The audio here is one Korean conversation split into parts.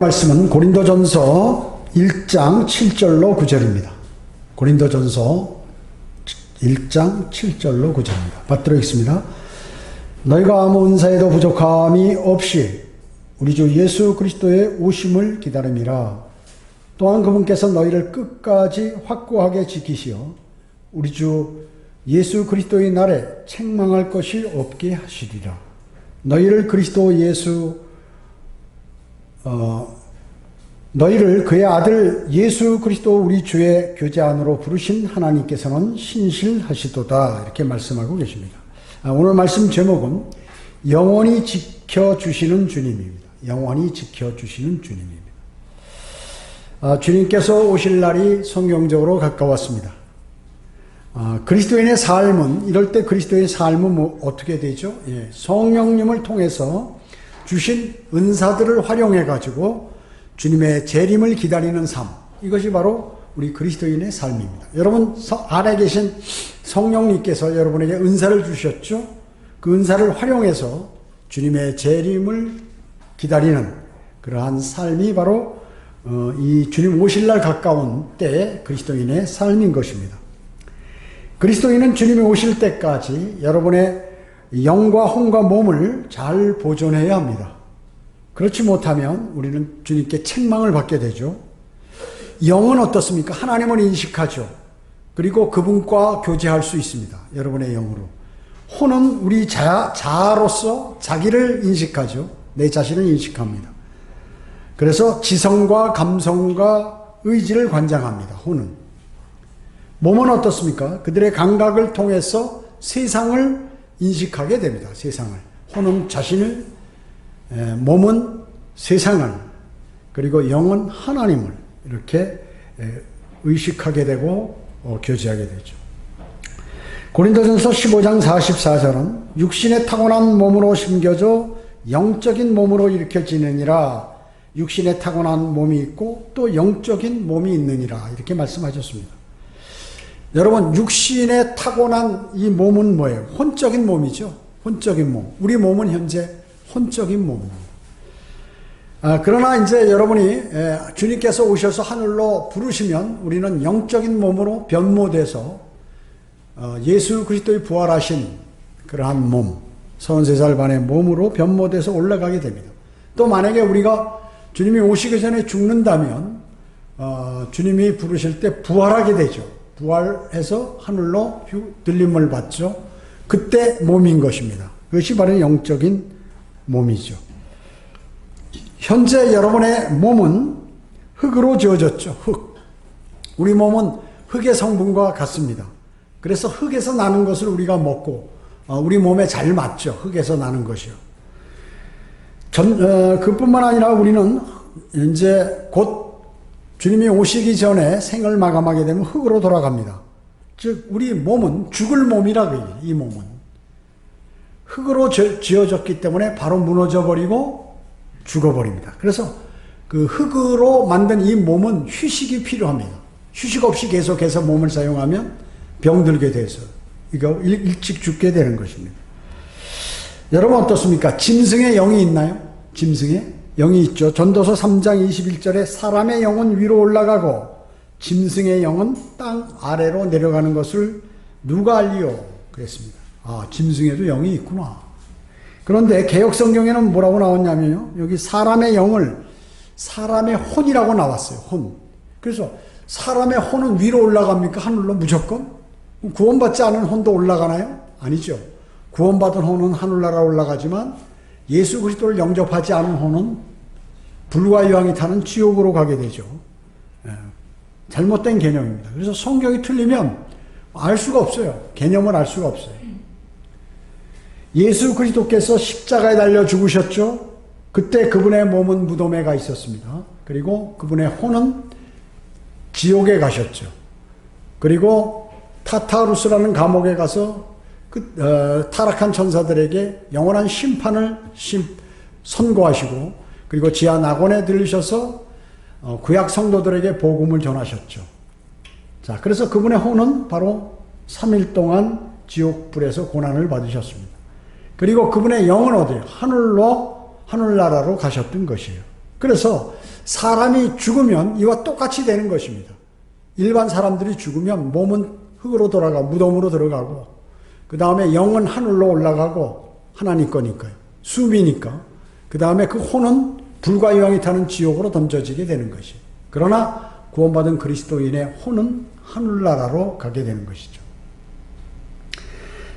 말씀은 고린도전서 1장 7절로 9절입니다. 고린도전서 1장 7절로 9절입니다. 받들어 있습니다. 너희가 아무 은사에도 부족함이 없이 우리 주 예수 그리스도의 오심을 기다림이라. 또한 그분께서 너희를 끝까지 확고하게 지키시어 우리 주 예수 그리스도의 날에 책망할 것이 없게 하시리라. 너희를 그의 아들 예수 그리스도 우리 주의 교제 안으로 부르신 하나님께서는 신실하시도다. 이렇게 말씀하고 계십니다. 오늘 말씀 제목은 영원히 지켜주시는 주님입니다. 영원히 지켜주시는 주님입니다. 주님께서 오실 날이 성경적으로 가까웠습니다. 그리스도인의 삶은, 이럴 때 그리스도의 삶은 어떻게 되죠? 성령님을 통해서 주신 은사들을 활용해 가지고 주님의 재림을 기다리는 삶, 이것이 바로 우리 그리스도인의 삶입니다. 여러분 안에 계신 성령님께서 여러분에게 은사를 주셨죠? 그 은사를 활용해서 주님의 재림을 기다리는 그러한 삶이 바로 이 주님 오실 날 가까운 때의 그리스도인의 삶인 것입니다. 그리스도인은 주님이 오실 때까지 여러분의 영과 혼과 몸을 잘 보존해야 합니다. 그렇지 못하면 우리는 주님께 책망을 받게 되죠. 영은 어떻습니까? 하나님을 인식하죠. 그리고 그분과 교제할 수 있습니다. 여러분의 영으로. 혼은 우리 자아로서 자기를 인식하죠. 내 자신을 인식합니다. 그래서 지성과 감성과 의지를 관장합니다. 혼은. 몸은 어떻습니까? 그들의 감각을 통해서 세상을 인식하게 됩니다. 세상을. 혼은 자신을, 몸은 세상을, 그리고 영은 하나님을 이렇게 의식하게 되고 교제하게 되죠. 고린도전서 15장 44절은 육신의 타고난 몸으로 심겨져 영적인 몸으로 일으켜지느니라. 육신의 타고난 몸이 있고 또 영적인 몸이 있느니라. 이렇게 말씀하셨습니다. 여러분, 육신에 타고난 이 몸은 뭐예요? 혼적인 몸이죠. 혼적인 몸. 우리 몸은 현재 혼적인 몸입니다. 그러나 이제 여러분이 주님께서 오셔서 하늘로 부르시면 우리는 영적인 몸으로 변모돼서 예수 그리스도의 부활하신 그러한 몸, 33살 반의 몸으로 변모돼서 올라가게 됩니다. 또 만약에 우리가 주님이 오시기 전에 죽는다면 주님이 부르실 때 부활하게 되죠. 부활해서 하늘로 들림을 받죠. 그때 몸인 것입니다. 그것이 바로 영적인 몸이죠. 현재 여러분의 몸은 흙으로 지어졌죠. 흙. 우리 몸은 흙의 성분과 같습니다. 그래서 흙에서 나는 것을 우리가 먹고 우리 몸에 잘 맞죠. 흙에서 나는 것이요. 그뿐만 아니라 우리는 이제 곧 주님이 오시기 전에 생을 마감하게 되면 흙으로 돌아갑니다. 즉 우리 몸은 죽을 몸이라 그래요. 이 몸은 흙으로 지어졌기 때문에 바로 무너져버리고 죽어버립니다. 그래서 그 흙으로 만든 이 몸은 휴식이 필요합니다. 휴식 없이 계속해서 몸을 사용하면 병들게 돼서 이거 일찍 죽게 되는 것입니다. 여러분 어떻습니까? 짐승의 영이 있나요? 짐승의 영이 있죠. 전도서 3장 21절에 사람의 영은 위로 올라가고 짐승의 영은 땅 아래로 내려가는 것을 누가 알리요? 그랬습니다. 짐승에도 영이 있구나. 그런데 개역성경에는 뭐라고 나왔냐면요. 여기 사람의 영을 사람의 혼이라고 나왔어요. 혼. 그래서 사람의 혼은 위로 올라갑니까? 하늘로 무조건? 구원받지 않은 혼도 올라가나요? 아니죠. 구원받은 혼은 하늘나라 올라가지만 예수 그리스도를 영접하지 않은 혼은 불과 유황이 타는 지옥으로 가게 되죠. 잘못된 개념입니다. 그래서 성경이 틀리면 알 수가 없어요. 개념을 알 수가 없어요. 예수 그리스도께서 십자가에 달려 죽으셨죠. 그때 그분의 몸은 무덤에 가 있었습니다. 그리고 그분의 혼은 지옥에 가셨죠. 그리고 타타루스라는 감옥에 가서 타락한 천사들에게 영원한 심판을 선고하시고, 그리고 지하 낙원에 들리셔서 구약 성도들에게 복음을 전하셨죠. 자, 그래서 그분의 혼은 바로 3일 동안 지옥불에서 고난을 받으셨습니다. 그리고 그분의 영은 어디에요? 하늘나라로 가셨던 것이에요. 그래서 사람이 죽으면 이와 똑같이 되는 것입니다. 일반 사람들이 죽으면 몸은 흙으로 돌아가고 무덤으로 들어가고 그 다음에 영은 하늘로 올라가고 하나님 거니까요. 숨이니까. 그 다음에 그 혼은 불과 유황이 타는 지옥으로 던져지게 되는 것이에요. 그러나 구원받은 그리스도인의 혼은 하늘나라로 가게 되는 것이죠.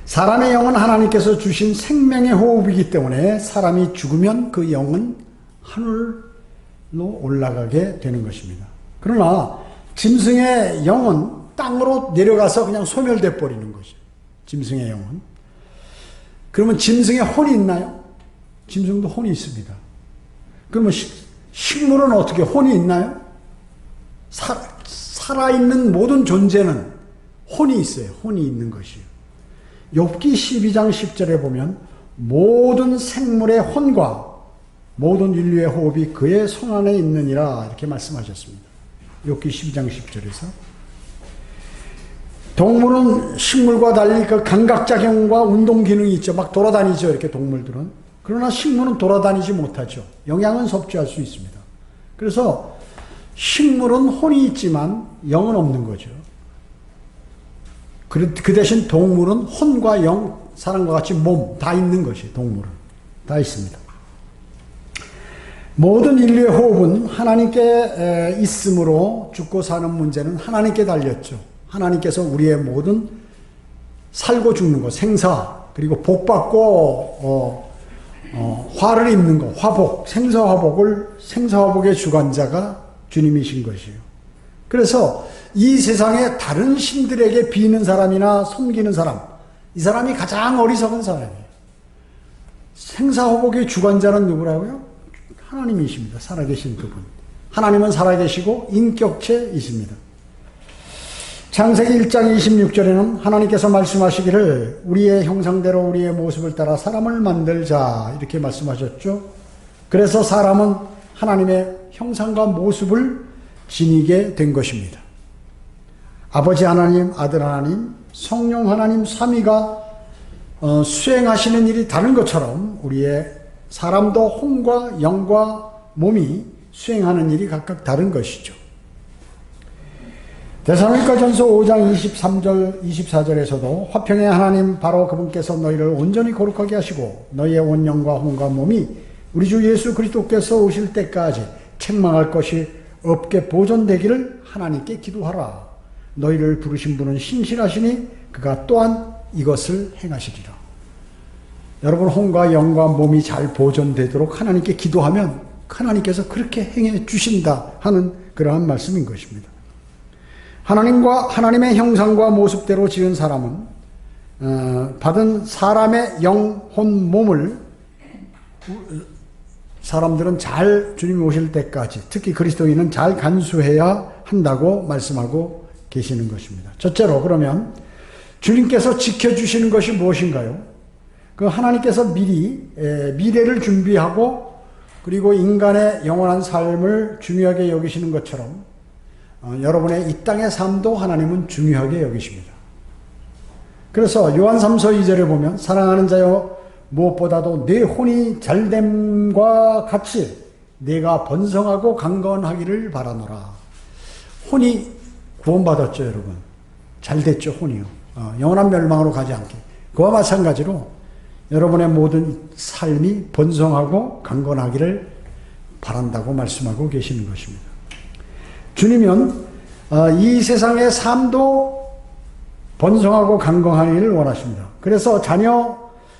사람의 영은 하나님께서 주신 생명의 호흡이기 때문에 사람이 죽으면 그 영은 하늘로 올라가게 되는 것입니다. 그러나 짐승의 영은 땅으로 내려가서 그냥 소멸돼 버리는 것이에요. 짐승의 영은. 그러면 짐승의 혼이 있나요? 짐승도 혼이 있습니다. 그러면 식물은 어떻게 혼이 있나요? 살아있는 모든 존재는 혼이 있어요. 혼이 있는 것이에요. 욥기 12장 10절에 보면 모든 생물의 혼과 모든 인류의 호흡이 그의 손 안에 있느니라 이렇게 말씀하셨습니다. 욥기 12장 10절에서 동물은 식물과 달리 그 감각작용과 운동 기능이 있죠. 막 돌아다니죠. 이렇게 동물들은. 그러나 식물은 돌아다니지 못하죠. 영양은 섭취할 수 있습니다. 그래서 식물은 혼이 있지만 영은 없는 거죠. 그 대신 동물은 혼과 영, 사람과 같이 몸 다 있는 것이에요. 동물은 다 있습니다. 모든 인류의 호흡은 하나님께 있으므로 죽고 사는 문제는 하나님께 달렸죠. 하나님께서 우리의 모든 살고 죽는 것, 생사, 그리고 복받고 화를 입는 것, 화복, 생사화복의 주관자가 주님이신 것이에요. 그래서 이 세상에 다른 신들에게 비는 사람이나 섬기는 사람, 이 사람이 가장 어리석은 사람이에요. 생사화복의 주관자는 누구라고요? 하나님이십니다. 살아계신 그분. 하나님은 살아계시고 인격체이십니다. 창세기 1장 26절에는 하나님께서 말씀하시기를 우리의 형상대로 우리의 모습을 따라 사람을 만들자 이렇게 말씀하셨죠. 그래서 사람은 하나님의 형상과 모습을 지니게 된 것입니다. 아버지 하나님, 아들 하나님, 성령 하나님 삼위가 수행하시는 일이 다른 것처럼 우리의 사람도 혼과 영과 몸이 수행하는 일이 각각 다른 것이죠. 데살로니가전서 5장 23절 24절에서도 화평의 하나님 바로 그분께서 너희를 온전히 거룩하게 하시고 너희의 온 영과 혼과 몸이 우리 주 예수 그리스도께서 오실 때까지 책망할 것이 없게 보존되기를 하나님께 기도하라. 너희를 부르신 분은 신실하시니 그가 또한 이것을 행하시리라. 여러분 혼과 영과 몸이 잘 보존되도록 하나님께 기도하면 하나님께서 그렇게 행해 주신다 하는 그러한 말씀인 것입니다. 하나님의 형상과 모습대로 지은 사람은 받은 사람의 영, 혼, 몸을 사람들은 잘 주님이 오실 때까지 특히 그리스도인은 잘 간수해야 한다고 말씀하고 계시는 것입니다. 첫째로 그러면 주님께서 지켜주시는 것이 무엇인가요? 그 하나님께서 미리 미래를 준비하고 그리고 인간의 영원한 삶을 중요하게 여기시는 것처럼 여러분의 이 땅의 삶도 하나님은 중요하게 여기십니다. 그래서 요한 3서 2절에 보면 사랑하는 자여 무엇보다도 내 혼이 잘됨과 같이 내가 번성하고 강건하기를 바라노라. 혼이 구원받았죠, 여러분. 잘됐죠, 혼이요. 영원한 멸망으로 가지 않게. 그와 마찬가지로 여러분의 모든 삶이 번성하고 강건하기를 바란다고 말씀하고 계시는 것입니다. 주님은 이 세상의 삶도 번성하고 강건하기를 원하십니다. 그래서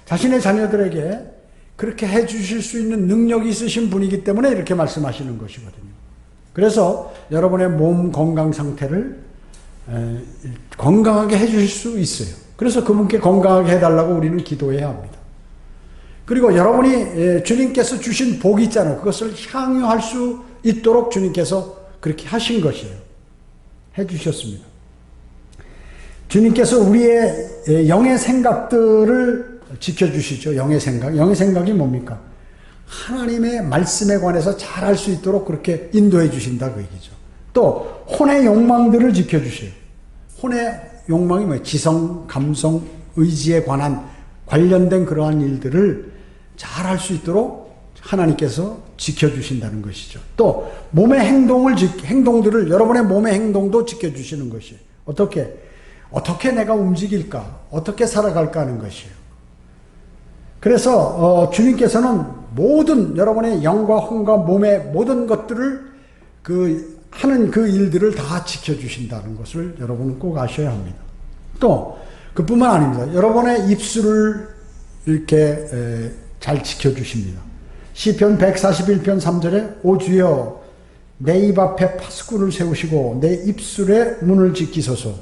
자신의 자녀들에게 그렇게 해주실 수 있는 능력이 있으신 분이기 때문에 이렇게 말씀하시는 것이거든요. 그래서 여러분의 몸 건강 상태를 건강하게 해주실 수 있어요. 그래서 그분께 건강하게 해달라고 우리는 기도해야 합니다. 그리고 여러분이 주님께서 주신 복이 있잖아요. 그것을 향유할 수 있도록 주님께서 그렇게 하신 것이에요. 해주셨습니다. 주님께서 우리의 영의 생각들을 지켜주시죠. 영의 생각. 영의 생각이 뭡니까? 하나님의 말씀에 관해서 잘 알 수 있도록 그렇게 인도해 주신다 그 얘기죠. 또 혼의 욕망들을 지켜주세요. 혼의 욕망이 뭐예요? 지성, 감성, 의지에 관련된 그러한 일들을 잘 알 수 있도록 하나님께서 지켜주신다는 것이죠. 또 몸의 행동들을 여러분의 몸의 행동도 지켜주시는 것이에요. 어떻게 내가 움직일까? 어떻게 살아갈까 하는 것이에요. 그래서 주님께서는 모든 여러분의 영과 혼과 몸의 모든 것들을 하는 그 일들을 다 지켜주신다는 것을 여러분은 꼭 아셔야 합니다. 또 그뿐만 아닙니다. 여러분의 입술을 이렇게 잘 지켜주십니다. 시편 141편 3절에 오 주여 내 입 앞에 파수꾼을 세우시고 내 입술에 문을 지키소서.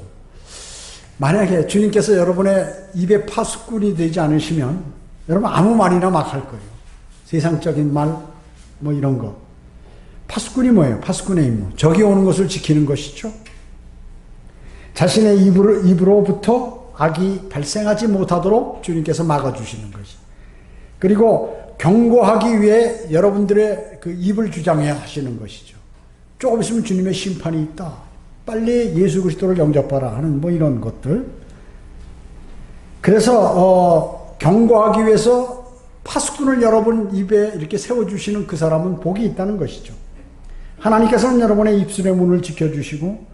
만약에 주님께서 여러분의 입에 파수꾼이 되지 않으시면 여러분 아무 말이나 막 할 거예요. 세상적인 말 뭐 이런 거. 파수꾼이 뭐예요? 파수꾼의 임무. 적이 오는 것을 지키는 것이죠. 자신의 입으로부터 악이 발생하지 못하도록 주님께서 막아주시는 것이. 그리고 경고하기 위해 여러분들의 그 입을 주장해야 하시는 것이죠. 조금 있으면 주님의 심판이 있다. 빨리 예수 그리스도를 영접하라 하는 뭐 이런 것들. 그래서 경고하기 위해서 파수꾼을 여러분 입에 이렇게 세워주시는 그 사람은 복이 있다는 것이죠. 하나님께서는 여러분의 입술의 문을 지켜주시고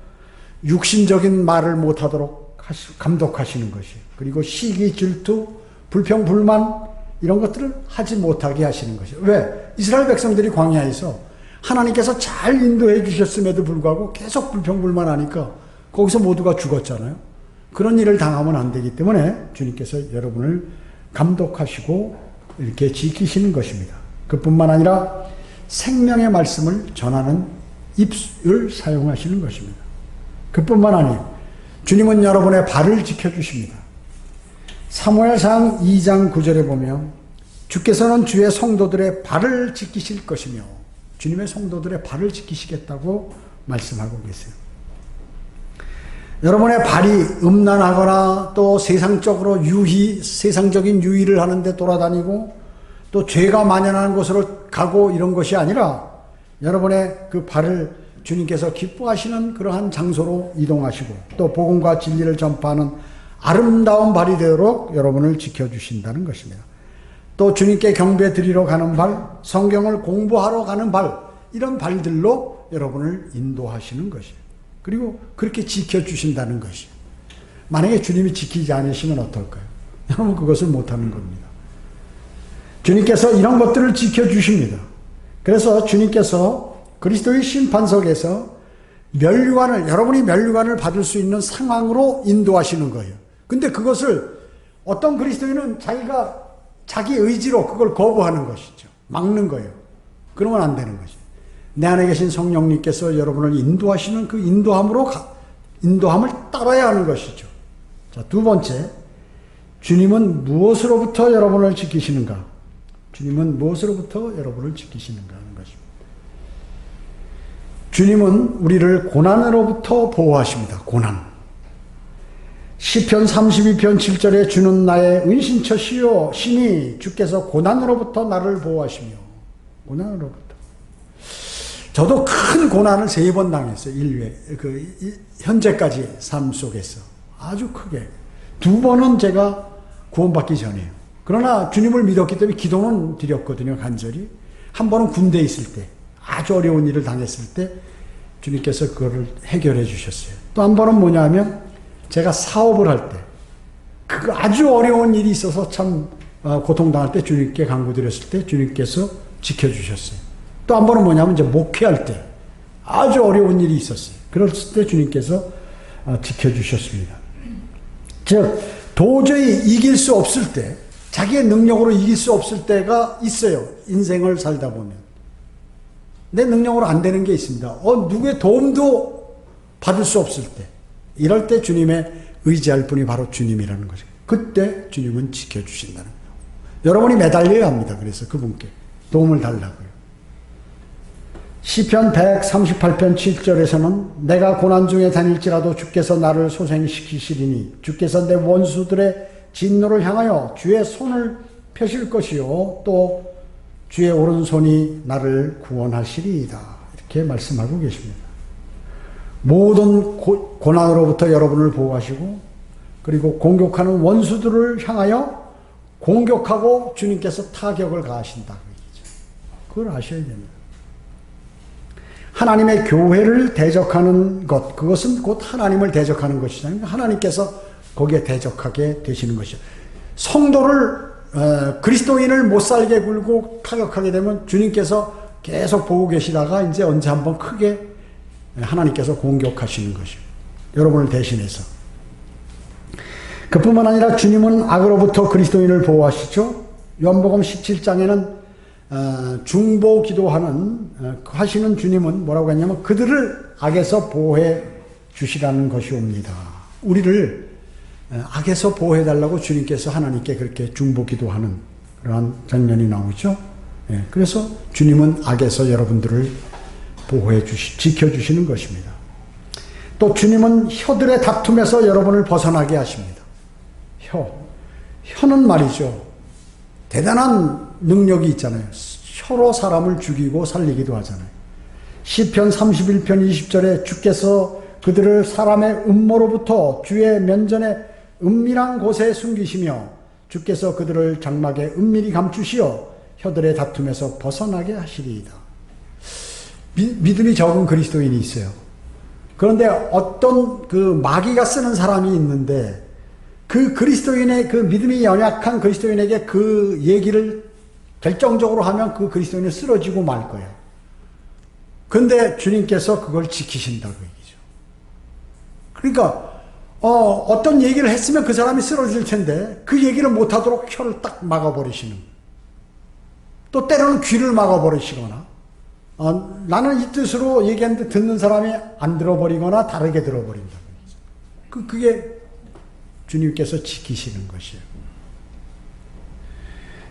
육신적인 말을 못하도록 감독하시는 것이에요. 그리고 시기, 질투, 불평, 불만 이런 것들을 하지 못하게 하시는 것이에요. 왜? 이스라엘 백성들이 광야에서 하나님께서 잘 인도해 주셨음에도 불구하고 계속 불평불만하니까 거기서 모두가 죽었잖아요. 그런 일을 당하면 안 되기 때문에 주님께서 여러분을 감독하시고 이렇게 지키시는 것입니다. 그뿐만 아니라 생명의 말씀을 전하는 입을 사용하시는 것입니다. 그뿐만 아니에요. 주님은 여러분의 발을 지켜주십니다. 사무엘상 2장 9절에 보면 주께서는 주의 성도들의 발을 지키실 것이며 주님의 성도들의 발을 지키시겠다고 말씀하고 계세요. 여러분의 발이 음란하거나 또 세상적인 유의를 하는데 돌아다니고 또 죄가 만연하는 곳으로 가고 이런 것이 아니라 여러분의 그 발을 주님께서 기뻐하시는 그러한 장소로 이동하시고 또 복음과 진리를 전파하는 아름다운 발이 되도록 여러분을 지켜주신다는 것입니다. 또 주님께 경배 드리러 가는 발, 성경을 공부하러 가는 발, 이런 발들로 여러분을 인도하시는 것이에요. 그리고 그렇게 지켜주신다는 것이에요. 만약에 주님이 지키지 않으시면 어떨까요? 여러분 그것을 못하는 겁니다. 주님께서 이런 것들을 지켜주십니다. 그래서 주님께서 그리스도의 심판석에서 여러분이 면류관을 받을 수 있는 상황으로 인도하시는 거예요. 근데 그것을 어떤 그리스도인은 자기 의지로 그걸 거부하는 것이죠. 막는 거예요. 그러면 안 되는 것이죠. 내 안에 계신 성령님께서 여러분을 인도하시는 그 인도함을 따라야 하는 것이죠. 자, 두 번째, 주님은 무엇으로부터 여러분을 지키시는가? 주님은 무엇으로부터 여러분을 지키시는가 하는 것입니다. 주님은 우리를 고난으로부터 보호하십니다. 고난. 시편 32편 7절에 주는 나의 은신처시요 신이 주께서 고난으로부터 나를 보호하시며. 고난으로부터. 저도 큰 고난을 3번 당했어요. 인류의 현재까지 삶 속에서 아주 크게. 2번은 제가 구원받기 전에요. 그러나 주님을 믿었기 때문에 기도는 드렸거든요. 간절히. 한 번은 군대에 있을 때 아주 어려운 일을 당했을 때 주님께서 그거를 해결해 주셨어요. 또 한 번은 뭐냐면 제가 사업을 할 때 그 아주 어려운 일이 있어서 참 고통당할 때 주님께 간구드렸을 때 주님께서 지켜주셨어요. 또 한 번은 뭐냐면 이제 목회할 때 아주 어려운 일이 있었어요. 그랬을 때 주님께서 지켜주셨습니다. 즉 도저히 이길 수 없을 때 자기의 능력으로 이길 수 없을 때가 있어요. 인생을 살다 보면. 내 능력으로 안 되는 게 있습니다. 누구의 도움도 받을 수 없을 때. 이럴 때 주님의 의지할 분이 바로 주님이라는 거죠. 그때 주님은 지켜주신다는 거예요. 여러분이 매달려야 합니다. 그래서 그분께 도움을 달라고요. 시편 138편 7절에서는 내가 고난 중에 다닐지라도 주께서 나를 소생시키시리니 주께서 내 원수들의 진노를 향하여 주의 손을 펴실 것이요 또 주의 오른손이 나를 구원하시리이다. 이렇게 말씀하고 계십니다. 모든 고난으로부터 여러분을 보호하시고 그리고 공격하는 원수들을 향하여 공격하고 주님께서 타격을 가하신다. 그걸 아셔야 됩니다. 하나님의 교회를 대적하는 것, 그것은 곧 하나님을 대적하는 것이잖아요. 하나님께서 거기에 대적하게 되시는 것이죠. 성도를 그리스도인을 못 살게 굴고 타격하게 되면 주님께서 계속 보고 계시다가 이제 언제 한번 크게 하나님께서 공격하시는 것이죠. 여러분을 대신해서. 그뿐만 아니라 주님은 악으로부터 그리스도인을 보호하시죠. 요한복음 17장에는 중보 기도하는 하시는 주님은 뭐라고 했냐면 그들을 악에서 보호해 주시라는 것이옵니다. 우리를 악에서 보호해 달라고 주님께서 하나님께 그렇게 중보 기도하는 그러한 장면이 나오죠. 그래서 주님은 악에서 여러분들을 보호해 지켜주시는 것입니다. 또 주님은 혀들의 다툼에서 여러분을 벗어나게 하십니다. 혀는 말이죠. 대단한 능력이 있잖아요. 혀로 사람을 죽이고 살리기도 하잖아요. 시편 31편 20절에 주께서 그들을 사람의 음모로부터 주의 면전에 은밀한 곳에 숨기시며 주께서 그들을 장막에 은밀히 감추시어 혀들의 다툼에서 벗어나게 하시리이다. 믿음이 적은 그리스도인이 있어요. 그런데 어떤 그 마귀가 쓰는 사람이 있는데 그 그리스도인의 그 믿음이 연약한 그리스도인에게 그 얘기를 결정적으로 하면 그 그리스도인은 쓰러지고 말 거예요. 그런데 주님께서 그걸 지키신다고 얘기죠. 그러니까 어떤 얘기를 했으면 그 사람이 쓰러질 텐데 그 얘기를 못하도록 혀를 딱 막아버리시는, 또 때로는 귀를 막아버리시거나 나는 이 뜻으로 얘기하는데 듣는 사람이 안 들어버리거나 다르게 들어버린다고 얘기죠. 그게 주님께서 지키시는 것이에요.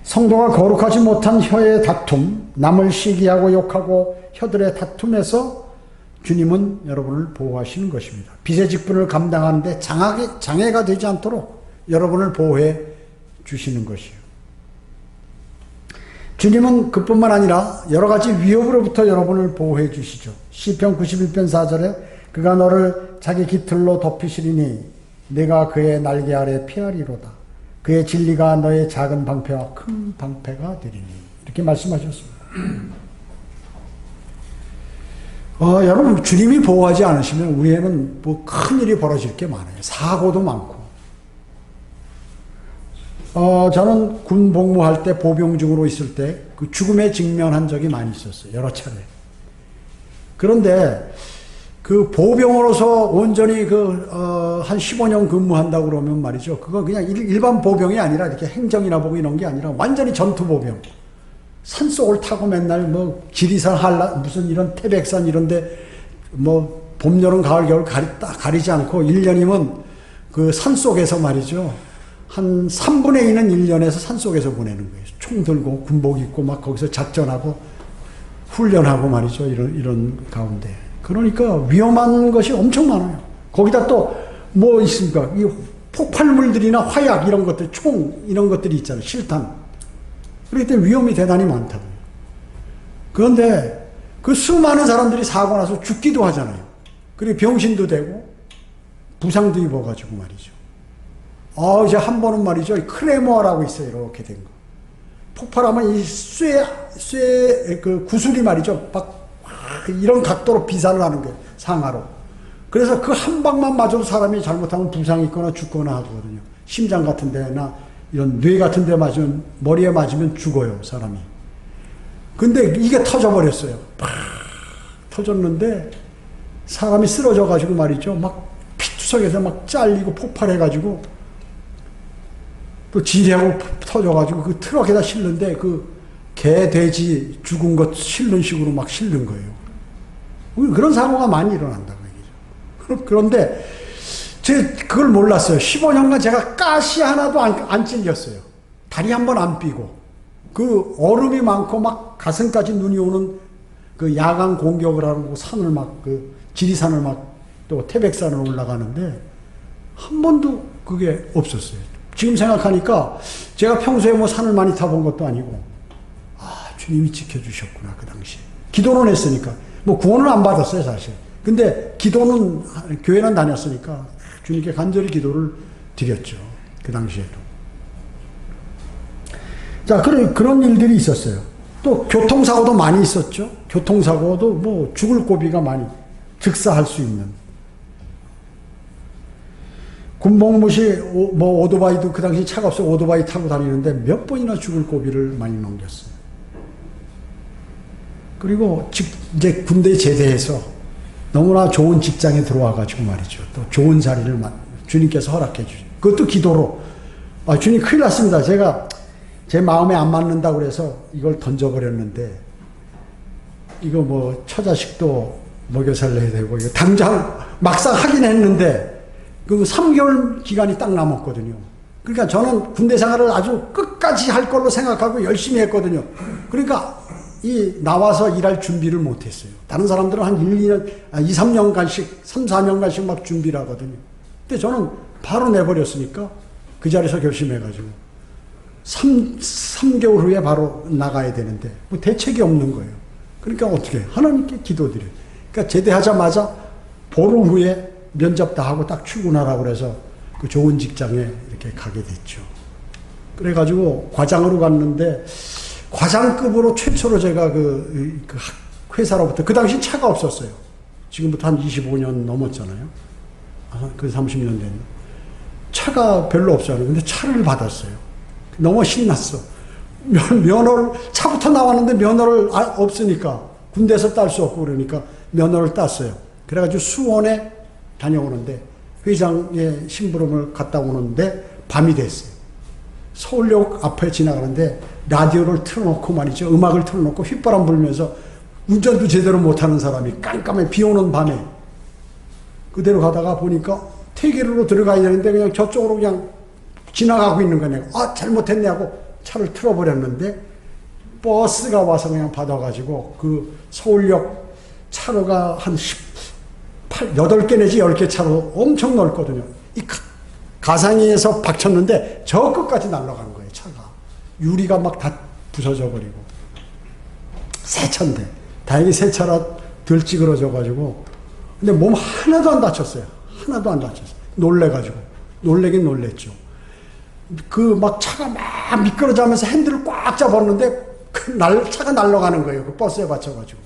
성도가 거룩하지 못한 혀의 다툼, 남을 시기하고 욕하고 혀들의 다툼에서 주님은 여러분을 보호하시는 것입니다. 빚의 직분을 감당하는데 장애가 되지 않도록 여러분을 보호해 주시는 것이에요. 주님은 그뿐만 아니라 여러 가지 위협으로부터 여러분을 보호해 주시죠. 시편 91편 4절에 그가 너를 자기 깃털로 덮이시리니 내가 그의 날개 아래 피하리로다. 그의 진리가 너의 작은 방패와 큰 방패가 되리니. 이렇게 말씀하셨습니다. 여러분, 주님이 보호하지 않으시면 우리에는 뭐 큰일이 벌어질 게 많아요. 사고도 많고. 저는 군 복무할 때 보병중으로 있을 때 그 죽음에 직면한 적이 많이 있었어요. 여러 차례. 그런데 그 보병으로서 온전히 한 15년 근무한다고 그러면 말이죠. 그거 그냥 일반 보병이 아니라 이렇게 행정이나 보고 이런 게 아니라 완전히 전투보병. 산속을 타고 맨날 뭐 지리산, 한라, 무슨 이런 태백산 이런데 뭐 봄, 여름, 가을, 겨울 가리지 않고 1년이면 그 산속에서 말이죠. 한 3분의 2는 1년에서 산속에서 보내는 거예요. 총 들고 군복 입고 막 거기서 작전하고 훈련하고 말이죠. 이런 가운데. 그러니까 위험한 것이 엄청 많아요. 거기다 또 뭐 있습니까? 이 폭발물들이나 화약 이런 것들, 총 이런 것들이 있잖아요. 실탄. 그렇기 때문에 위험이 대단히 많다고요. 그런데 그 수많은 사람들이 사고 나서 죽기도 하잖아요. 그리고 병신도 되고 부상도 입어가지고 말이죠. 이제 한 번은 말이죠. 크레모아라고 있어요. 이렇게 된 거. 폭발하면 이 그 구슬이 말이죠. 막 이런 각도로 비산을 하는 거예요. 상하로. 그래서 그 한 방만 맞아도 사람이 잘못하면 부상이 있거나 죽거나 하거든요. 심장 같은 데나 이런 뇌 같은 데 맞으면, 머리에 맞으면 죽어요, 사람이. 근데 이게 터져버렸어요. 팍 터졌는데 사람이 쓰러져가지고 말이죠. 막 피투성에서 막 잘리고 폭발해가지고 또 지뢰하고 터져가지고 그 트럭에다 실는데 그 개, 돼지 죽은 것 실는 식으로 막 실는 거예요. 그런 사고가 많이 일어난다고 얘기죠. 그런데 제가 그걸 몰랐어요. 15년간 제가 가시 하나도 안 찔렸어요. 다리 한 번 안 삐고. 그 얼음이 많고 막 가슴까지 눈이 오는 그 야간 공격을 하고 산을 막 그 지리산을 막 또 태백산을 올라가는데 한 번도 그게 없었어요. 지금 생각하니까 제가 평소에 뭐 산을 많이 타본 것도 아니고 주님이 지켜주셨구나 그 당시에. 기도는 했으니까. 뭐 구원은 안 받았어요 사실. 근데 기도는 교회는 다녔으니까 주님께 간절히 기도를 드렸죠. 그 당시에도. 자, 그런 일들이 있었어요. 또 교통사고도 많이 있었죠. 교통사고도 뭐 죽을 고비가 많이 즉사할 수 있는. 군복무시 뭐 오토바이도 그 당시 차가 없어 오토바이 타고 다니는데 몇 번이나 죽을 고비를 많이 넘겼어요. 그리고 이제 군대에 제대해서 너무나 좋은 직장에 들어와가지고 말이죠. 또 좋은 자리를 주님께서 허락해 주죠. 그것도 기도로. 주님 큰일 났습니다. 제가 제 마음에 안 맞는다고 그래서 이걸 던져버렸는데, 이거 뭐 처자식도 먹여 살려야 되고, 이거 당장 막상 하긴 했는데, 그 3개월 기간이 딱 남았거든요. 그러니까 저는 군대 생활을 아주 끝까지 할 걸로 생각하고 열심히 했거든요. 그러니까 나와서 일할 준비를 못했어요. 다른 사람들은 한 2, 3년간씩, 3, 4년간씩 막 준비를 하거든요. 근데 저는 바로 내버렸으니까 그 자리에서 결심해가지고 3개월 후에 바로 나가야 되는데 뭐 대책이 없는 거예요. 그러니까 어떻게 하나님께 기도드려요. 그러니까 제대하자마자 보름 후에 면접 다 하고 딱 출근하라고 그래서 그 좋은 직장에 이렇게 가게 됐죠. 그래가지고 과장으로 갔는데 과장급으로 최초로 제가 그 회사로부터, 그 당시 차가 없었어요. 지금부터 한 25년 넘었잖아요. 그 30년 됐네. 차가 별로 없었어요. 근데 차를 받았어요. 너무 신났어. 면허를, 차부터 나왔는데 면허를 없으니까 군대에서 딸 수 없고 그러니까 면허를 땄어요. 그래가지고 수원에 다녀오는데 회장의 심부름을 갔다 오는데 밤이 됐어요. 서울역 앞에 지나가는데 라디오를 틀어놓고 말이죠. 음악을 틀어놓고 휘바람 불면서 운전도 제대로 못하는 사람이 깜깜해 비 오는 밤에 그대로 가다가 보니까 퇴계로로 들어가야 되는데 그냥 저쪽으로 그냥 지나가고 있는 거네요. 잘못했네 하고 차를 틀어버렸는데 버스가 와서 그냥 받아가지고 그 서울역 차로가 한 8개 내지 10개 차로 엄청 넓거든요. 이 가상에서 박쳤는데 저 끝까지 날아간 거예요, 차가. 유리가 막 다 부서져 버리고. 새 차인데. 다행히 새 차라 덜 찌그러져가지고. 근데 몸 하나도 안 다쳤어요. 하나도 안 다쳤어요. 놀래가지고. 놀래긴 놀랬죠. 막 차가 막 미끄러져 하면서 핸들을 꽉 잡았는데 차가 날아가는 거예요. 그 버스에 받쳐가지고.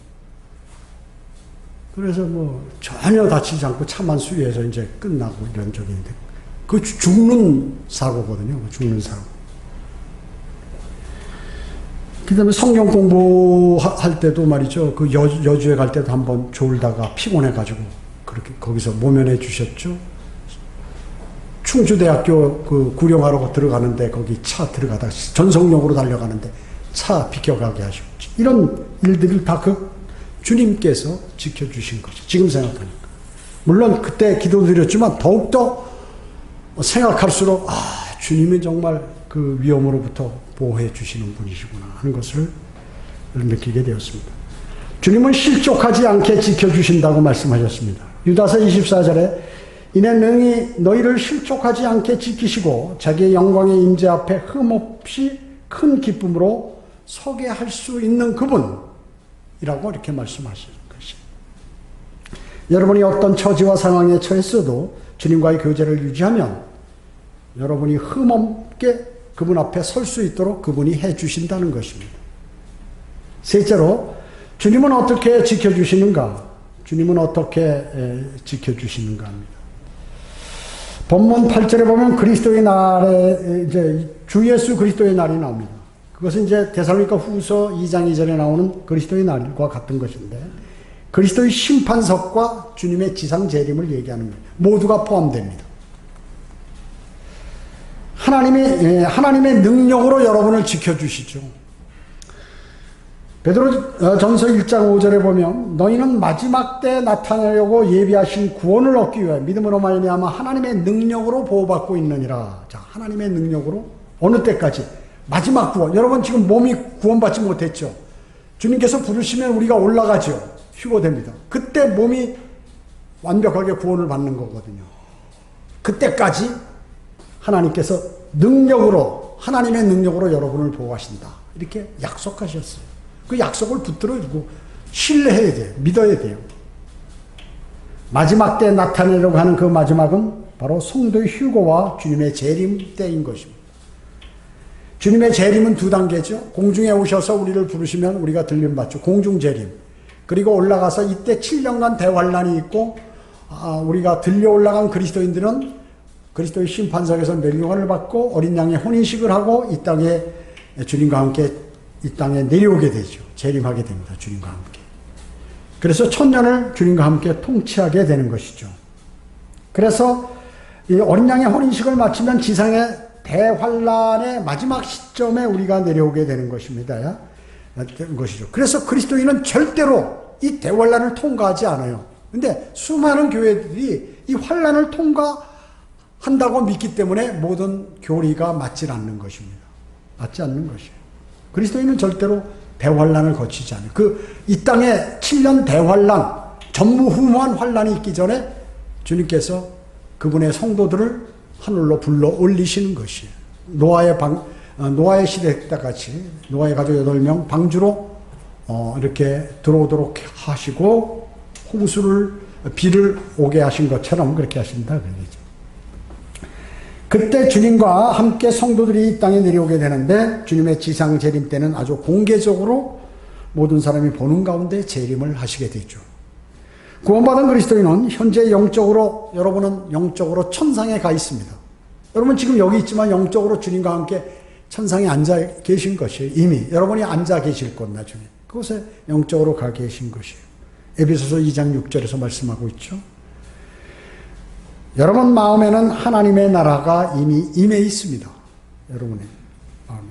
그래서 뭐 전혀 다치지 않고 차만 수리해서 이제 끝나고 이런 적인데. 그 죽는 사고거든요. 죽는 사고. 그 다음에 성경 공부할 때도 말이죠. 그 여주에 갈 때도 한번 졸다가 피곤해가지고 그렇게 거기서 모면해 주셨죠. 충주대학교 그 구령하러 들어가는데 거기 차 들어가다 전성역으로 달려가는데 차 비켜가게 하시고 이런 일들을 다 그 주님께서 지켜주신 거죠. 지금 생각하니까. 물론 그때 기도드렸지만 더욱더 생각할수록 주님이 정말 그 위험으로부터 보호해 주시는 분이시구나 하는 것을 느끼게 되었습니다. 주님은 실족하지 않게 지켜주신다고 말씀하셨습니다. 유다서 24절에 이내 능히 너희를 실족하지 않게 지키시고 자기의 영광의 임재 앞에 흠없이 큰 기쁨으로 서게 할 수 있는 그분이라고 이렇게 말씀하시는 것입니다. 여러분이 어떤 처지와 상황에 처했어도 주님과의 교제를 유지하면 여러분이 흠없게 그분 앞에 설 수 있도록 그분이 해주신다는 것입니다. 셋째로 주님은 어떻게 지켜주시는가? 주님은 어떻게 지켜주시는가 합니다. 본문 8절에 보면 그리스도의 날에 이제 주 예수 그리스도의 날이 나옵니다. 그것은 이제 데살로니가 후서 2장 2절에 나오는 그리스도의 날과 같은 것인데 그리스도의 심판석과 주님의 지상 재림을 얘기하는 겁니다. 모두가 포함됩니다. 하나님의 능력으로 여러분을 지켜주시죠. 베드로 전서 1장 5절에 보면 너희는 마지막 때 나타나려고 예비하신 구원을 얻기 위해 믿음으로 말미암아 하나님의 능력으로 보호받고 있느니라. 자, 하나님의 능력으로 어느 때까지? 마지막 구원. 여러분 지금 몸이 구원받지 못했죠. 주님께서 부르시면 우리가 올라가죠. 휴거됩니다. 그때 몸이 완벽하게 구원을 받는 거거든요. 그때까지 하나님께서 능력으로, 하나님의 능력으로 여러분을 보호하신다. 이렇게 약속하셨어요. 그 약속을 붙들어주고 신뢰해야 돼요. 믿어야 돼요. 마지막 때 나타내려고 하는 그 마지막은 바로 성도의 휴거와 주님의 재림 때인 것입니다. 주님의 재림은 두 단계죠. 공중에 오셔서 우리를 부르시면 우리가 들림받죠. 공중 재림. 그리고 올라가서 이때 7년간 대환란이 있고 우리가 들려 올라간 그리스도인들은 그리스도의 심판석에서 멸류관을 받고 어린 양의 혼인식을 하고 이 땅에 주님과 함께 이 땅에 내려오게 되죠. 재림하게 됩니다. 주님과 함께. 그래서 천년을 주님과 함께 통치하게 되는 것이죠. 그래서 이 어린 양의 혼인식을 마치면 지상의 대환란의 마지막 시점에 우리가 내려오게 되는 것입니다. 그래서 그리스도인은 절대로 이 대환란을 통과하지 않아요. 근데 수많은 교회들이 이 환란을 통과한다고 믿기 때문에 모든 교리가 맞지 않는 것입니다. 맞지 않는 것이에요. 그리스도인은 절대로 대환란을 거치지 않아요. 이 땅에 7년 대환란, 전무후무한 환란이 있기 전에 주님께서 그분의 성도들을 하늘로 불러 올리시는 것이에요. 노아의 시대 때같이 노아의 가족 8명 방주로 이렇게 들어오도록 하시고 비를 오게 하신 것처럼 그렇게 하신다 그러죠. 그때 주님과 함께 성도들이 이 땅에 내려오게 되는데 주님의 지상 재림 때는 아주 공개적으로 모든 사람이 보는 가운데 재림을 하시게 되죠. 구원받은 그리스도인은 현재 여러분은 영적으로 천상에 가 있습니다. 여러분 지금 여기 있지만 영적으로 주님과 함께 천상에 앉아 계신 것이에요. 이미 여러분이 앉아 계실 곳 나중에 그곳에 영적으로 가 계신 것이에요. 에베소서 2장 6절에서 말씀하고 있죠. 여러분 마음에는 하나님의 나라가 이미 임해 있습니다. 여러분의 마음에.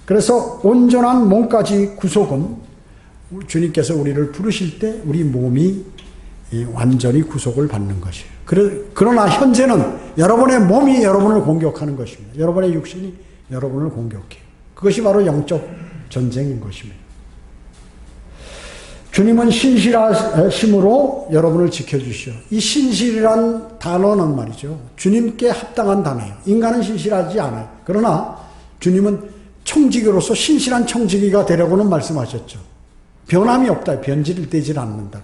그래서 온전한 몸까지 구속은 주님께서 우리를 부르실 때 우리 몸이 완전히 구속을 받는 것이에요. 그러나 현재는 여러분의 몸이 여러분을 공격하는 것입니다. 여러분의 육신이 여러분을 공격해요. 그것이 바로 영적 전쟁인 것입니다. 주님은 신실하심으로 여러분을 지켜주시오. 이 신실이란 단어는 말이죠. 주님께 합당한 단어예요. 인간은 신실하지 않아요. 그러나 주님은 청지기로서 신실한 청지기가 되려고는 말씀하셨죠. 변함이 없다. 변질을 떼질 않는다.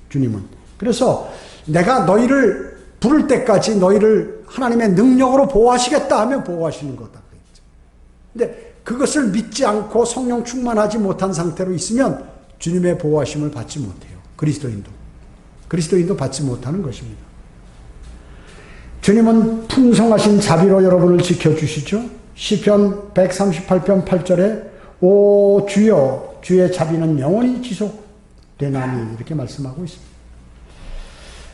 주님은. 그래서 내가 너희를 부를 때까지 너희를 하나님의 능력으로 보호하시겠다 하면 보호하시는 거다. 근데 그것을 믿지 않고 성령 충만하지 못한 상태로 있으면 주님의 보호하심을 받지 못해요. 그리스도인도 받지 못하는 것입니다. 주님은 풍성하신 자비로 여러분을 지켜주시죠. 시편 138편 8절에 오 주여 주의 자비는 영원히 지속되나니 이렇게 말씀하고 있습니다.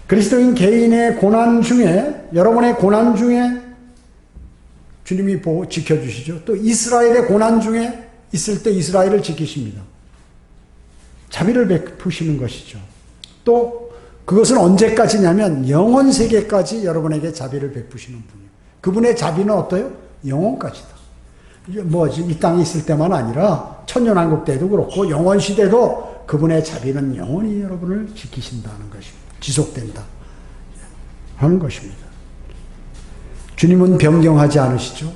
그리스도인 개인의 고난 중에 여러분의 고난 중에 주님이 지켜주시죠. 또 이스라엘의 고난 중에 있을 때 이스라엘을 지키십니다. 자비를 베푸시는 것이죠. 또 그것은 언제까지냐면 영원 세계까지 여러분에게 자비를 베푸시는 분이에요. 그분의 자비는 어때요? 영원까지다. 이 땅에 있을 때만 아니라 천년왕국 때도 그렇고 영원 시대도 그분의 자비는 영원히 여러분을 지키신다는 것입니다. 지속된다 하는 것입니다. 주님은 변경하지 않으시죠.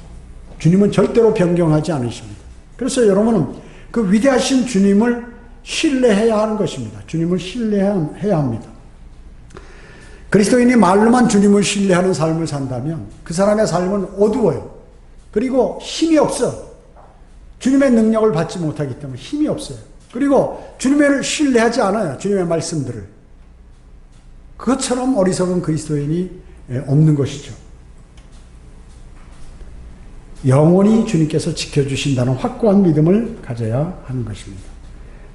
주님은 절대로 변경하지 않으십니다. 그래서 여러분은 그 위대하신 주님을 신뢰해야 하는 것입니다. 주님을 신뢰해야 합니다. 그리스도인이 말로만 주님을 신뢰하는 삶을 산다면 그 사람의 삶은 어두워요. 그리고 힘이 없어. 주님의 능력을 받지 못하기 때문에 힘이 없어요. 그리고 주님을 신뢰하지 않아요. 주님의 말씀들을. 그것처럼 어리석은 그리스도인이 없는 것이죠. 영원히 주님께서 지켜주신다는 확고한 믿음을 가져야 하는 것입니다.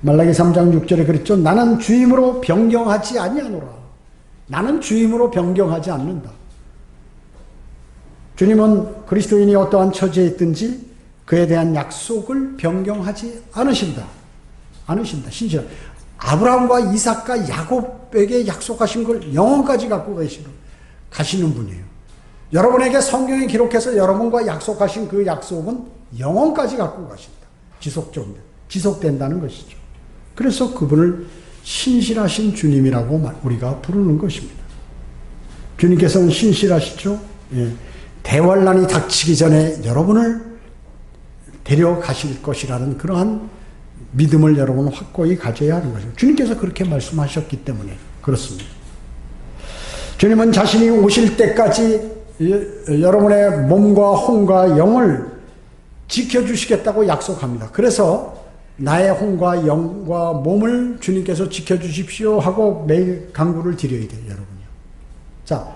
말라기 3장 6절에 그랬죠. 나는 주임으로 변경하지 아니하노라. 나는 주임으로 변경하지 않는다. 주님은 그리스도인이 어떠한 처지에 있든지 그에 대한 약속을 변경하지 않으신다. 신실. 아브라함과 이삭과 야곱에게 약속하신 걸 영원까지 갖고 가시는 분이에요. 여러분에게 성경에 기록해서 여러분과 약속하신 그 약속은 영원까지 갖고 가신다. 지속된다는 것이죠. 그래서 그분을 신실하신 주님이라고 우리가 부르는 것입니다. 주님께서는 신실하시죠. 예. 대환란이 닥치기 전에 여러분을 데려가실 것이라는 그러한 믿음을 여러분은 확고히 가져야 하는 것입니다. 주님께서 그렇게 말씀하셨기 때문에 그렇습니다. 주님은 자신이 오실 때까지 여러분의 몸과 혼과 영을 지켜주시겠다고 약속합니다. 그래서 나의 혼과 영과 몸을 주님께서 지켜주십시오 하고 매일 간구를 드려야 돼요, 여러분요. 자,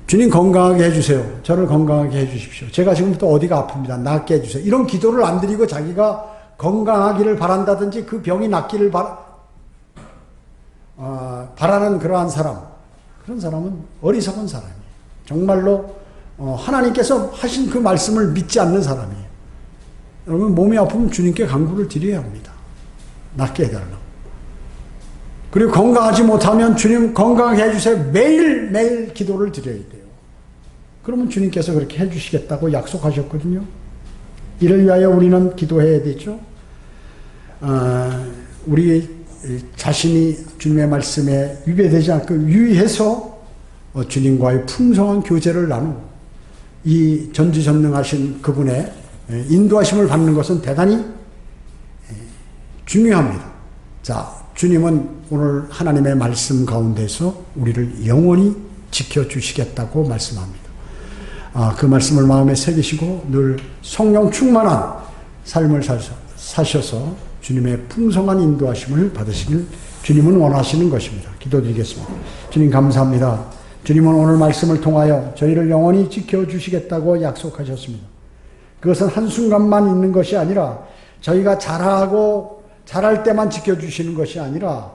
주님 건강하게 해주세요. 저를 건강하게 해주십시오. 제가 지금부터 어디가 아픕니다. 낫게 해주세요. 이런 기도를 안 드리고 자기가 건강하기를 바란다든지 그 병이 낫기를 바라는 그러한 사람, 그런 사람은 어리석은 사람이에요. 정말로 하나님께서 하신 그 말씀을 믿지 않는 사람이에요. 여러분, 몸이 아프면 주님께 간구를 드려야 합니다. 낫게 해달라고. 그리고 건강하지 못하면 주님 건강하게 해주세요. 매일매일 기도를 드려야 돼요. 그러면 주님께서 그렇게 해주시겠다고 약속하셨거든요. 이를 위하여 우리는 기도해야 되죠. 우리 자신이 주님의 말씀에 위배되지 않고 유의해서 주님과의 풍성한 교제를 나누고 이 전지전능하신 그분의 인도하심을 받는 것은 대단히 중요합니다. 자, 주님은 오늘 하나님의 말씀 가운데서 우리를 영원히 지켜주시겠다고 말씀합니다. 그 말씀을 마음에 새기시고 늘 성령 충만한 삶을 사셔서 주님의 풍성한 인도하심을 받으시길 주님은 원하시는 것입니다. 기도드리겠습니다. 주님 감사합니다. 주님은 오늘 말씀을 통하여 저희를 영원히 지켜주시겠다고 약속하셨습니다. 그것은 한순간만 있는 것이 아니라 저희가 잘할 때만 지켜주시는 것이 아니라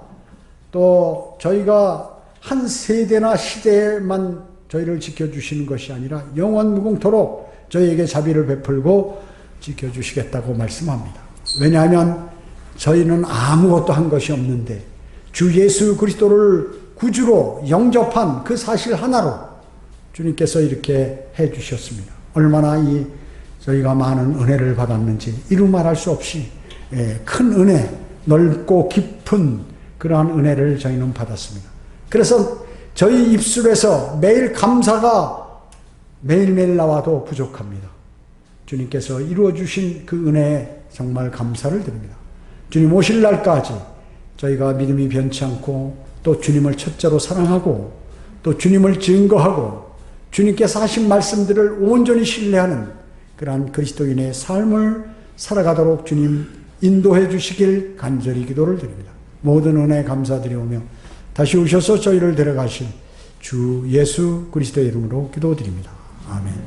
또 저희가 한 세대나 시대에만 저희를 지켜주시는 것이 아니라 영원 무궁토록 저희에게 자비를 베풀고 지켜주시겠다고 말씀합니다. 왜냐하면 저희는 아무것도 한 것이 없는데 주 예수 그리스도를 구주로 영접한 그 사실 하나로 주님께서 이렇게 해주셨습니다. 얼마나 저희가 많은 은혜를 받았는지 이루 말할 수 없이 큰 은혜, 넓고 깊은 그러한 은혜를 저희는 받았습니다. 그래서 저희 입술에서 매일 감사가 매일매일 나와도 부족합니다. 주님께서 이루어주신 그 은혜에 정말 감사를 드립니다. 주님 오실 날까지 저희가 믿음이 변치 않고 또 주님을 첫째로 사랑하고 또 주님을 증거하고 주님께서 하신 말씀들을 온전히 신뢰하는 그러한 그리스도인의 삶을 살아가도록 주님 인도해 주시길 간절히 기도를 드립니다. 모든 은혜 감사드리오며 다시 오셔서 저희를 데려가실 주 예수 그리스도의 이름으로 기도드립니다. 아멘.